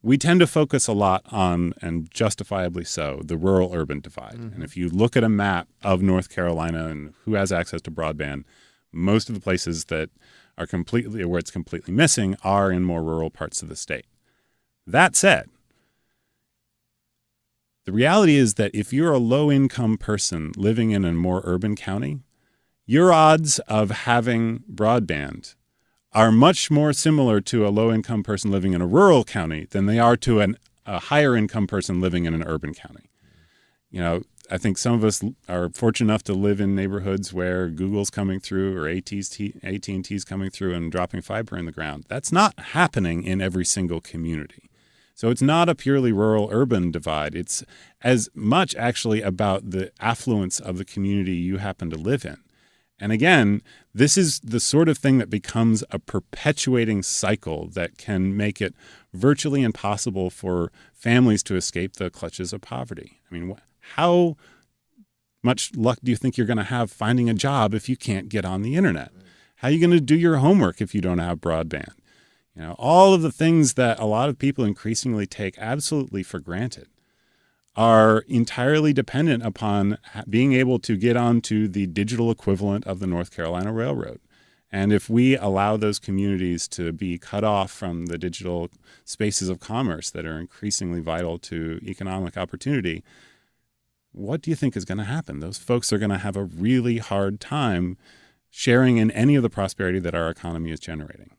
we tend to focus a lot on, and justifiably so, the rural-urban divide. And if you look at a map of North Carolina and who has access to broadband, most of the places that are completely, where it's completely missing, are in more rural parts of the state. That said, the reality is that if you're a low-income person living in a more urban county, your odds of having broadband are much more similar to a low-income person living in a rural county than they are to a higher-income person living in an urban county. You know, I think some of us are fortunate enough to live in neighborhoods where Google's coming through or AT&T's coming through and dropping fiber in the ground. That's not happening in every single community. So it's not a purely rural-urban divide. It's as much actually about the affluence of the community you happen to live in. And again, this is the sort of thing that becomes a perpetuating cycle that can make it virtually impossible for families to escape the clutches of poverty. I mean, how much luck do you think you're going to have finding a job if you can't get on the internet? How are you going to do your homework if you don't have broadband? You know, all of the things that a lot of people increasingly take absolutely for granted are entirely dependent upon being able to get onto the digital equivalent of the North Carolina Railroad. And if we allow those communities to be cut off from the digital spaces of commerce that are increasingly vital to economic opportunity, what do you think is going to happen? Those folks are going to have a really hard time sharing in any of the prosperity that our economy is generating.